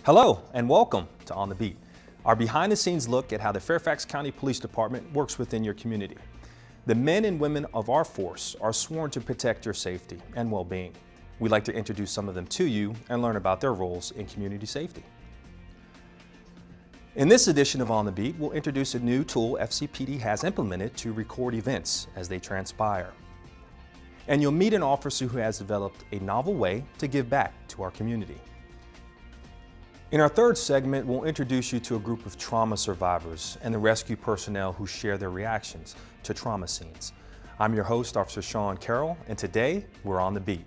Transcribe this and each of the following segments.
Hello and welcome to On the Beat, our behind-the-scenes look at how the Fairfax County Police Department works within your community. The men and women of our force are sworn to protect your safety and well-being. We'd like to introduce some of them to you and learn about their roles in community safety. In this edition of On the Beat, we'll introduce a new tool FCPD has implemented to record events as they transpire. And you'll meet an officer who has developed a novel way to give back to our community. In our third segment, we'll introduce you to a group of trauma survivors and the rescue personnel who share their reactions to trauma scenes. I'm your host, Officer Sean Carroll, and today we're on the beat.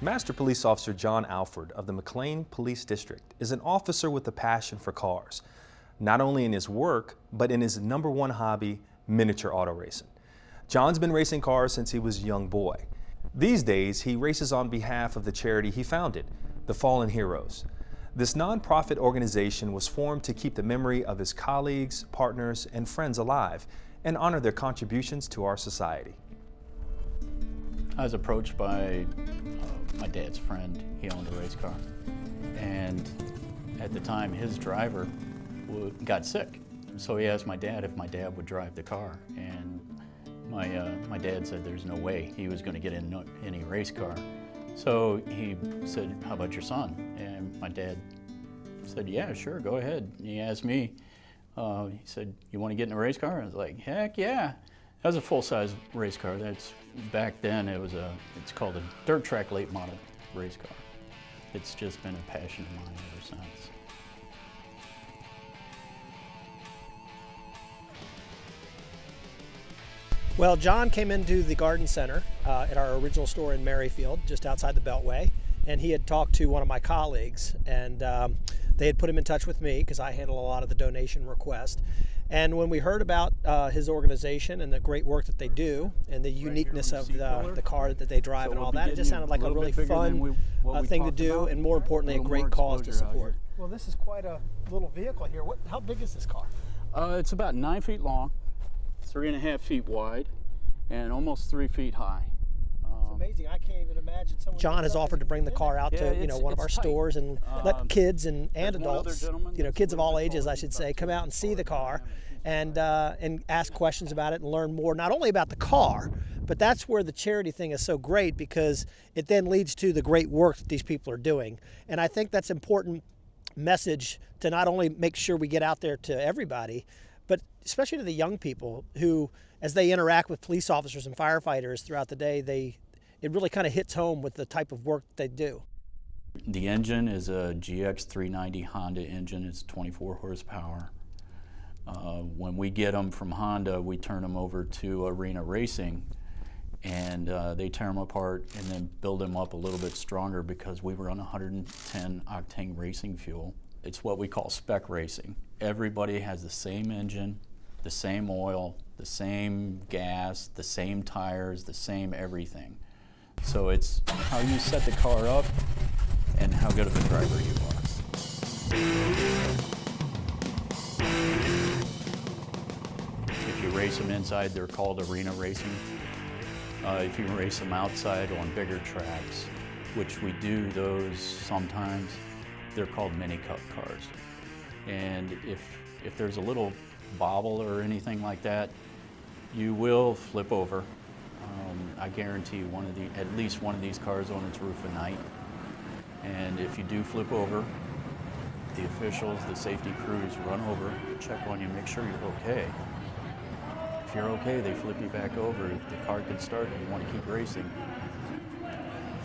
Master Police Officer John Alford of the McLean Police District is an officer with a passion for cars, not only in his work, but in his number one hobby, miniature auto racing. John's been racing cars since he was a young boy. These days, he races on behalf of the charity he founded, the Fallen Heroes. This nonprofit organization was formed to keep the memory of his colleagues, partners, and friends alive and honor their contributions to our society. I was approached by my dad's friend. He owned a race car, and at the time his driver got sick, so he asked my dad if my dad would drive the car, and my dad said there's no way he was going to get in any race car. So he said, how about your son? And my dad said, yeah, sure, go ahead. And he asked me, he said, you want to get in a race car? I was like, heck yeah. That was a full-size race car. That's back then. It's called a dirt track late model race car. It's just been a passion of mine ever since. Well, John came into the garden center at our original store in Merrifield, just outside the Beltway, and he had talked to one of my colleagues, and they had put him in touch with me because I handle a lot of the donation requests. And when we heard about his organization and the great work that they do and the uniqueness of the car that they drive and all that, it just sounded like a really fun thing to do, and more importantly, a great cause to support. Well, this is quite a little vehicle here. How big is this car? It's about 9 feet long, 3.5 feet wide, and almost 3 feet high. It's amazing. I can't even imagine someone. John has offered to bring the car out to one of our stores and let kids and adults, kids of all ages, I should say, come out and see the car and ask questions about it and learn more, not only about the car, but that's where the charity thing is so great, because it then leads to the great work that these people are doing. And I think that's an important message to not only make sure we get out there to everybody, but especially to the young people who, as they interact with police officers and firefighters throughout the day, it really kind of hits home with the type of work they do. The engine is a GX 390 Honda engine. It's 24 horsepower. When we get them from Honda, we turn them over to Arena Racing, and they tear them apart and then build them up a little bit stronger because we run 110 octane racing fuel. It's what we call spec racing. Everybody has the same engine, the same oil, the same gas, the same tires, the same everything. So it's how you set the car up and how good of a driver you are. If you race them inside, they're called arena racing. If you race them outside on bigger tracks, which we do those sometimes, they're called mini cup cars. And if there's a little bobble or anything like that, you will flip over. I guarantee at least one of these cars on its roof at night. And if you do flip over, the officials, the safety crews run over, check on you, make sure you're okay. If you're okay, they flip you back over. If the car can start and you want to keep racing,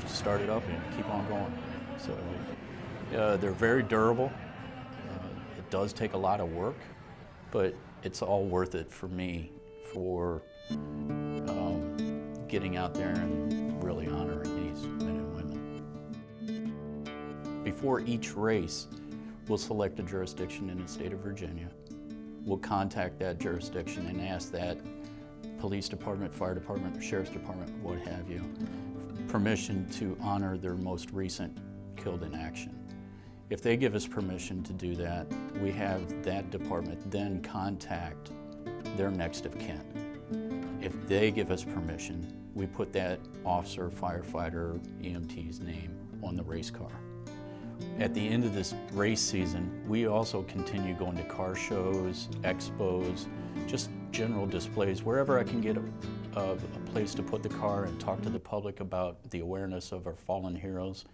start it up and keep on going. So they're very durable. It does take a lot of work, but it's all worth it for me for getting out there and really honoring these men and women. Before each race, we'll select a jurisdiction in the state of Virginia. We'll contact that jurisdiction and ask that police department, fire department, or sheriff's department, what have you, permission to honor their most recent killed in action. If they give us permission to do that, we have that department then contact their next of kin. If they give us permission, we put that officer, firefighter, EMT's name on the race car. At the end of this race season, we also continue going to car shows, expos, just general displays, wherever I can get a place to put the car and talk to the public about the awareness of our fallen heroes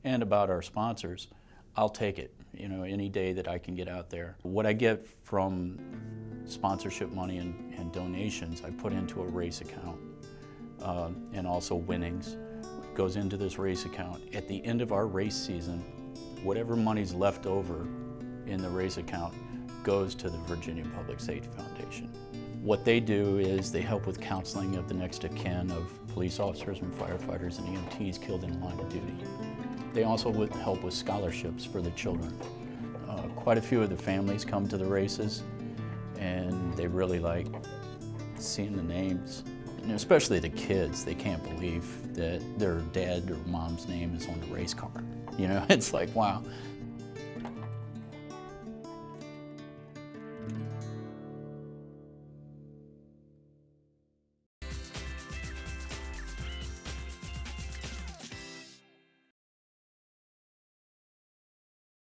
and about our sponsors. I'll take it, any day that I can get out there. What I get from sponsorship money and donations, I put into a race account, and also winnings goes into this race account. At the end of our race season, whatever money's left over in the race account goes to the Virginia Public Safety Foundation. What they do is they help with counseling of the next of kin of police officers and firefighters and EMTs killed in line of duty. They also help with scholarships for the children. Quite a few of the families come to the races, and they really like seeing the names. And especially the kids, they can't believe that their dad or mom's name is on the race car. It's like, wow,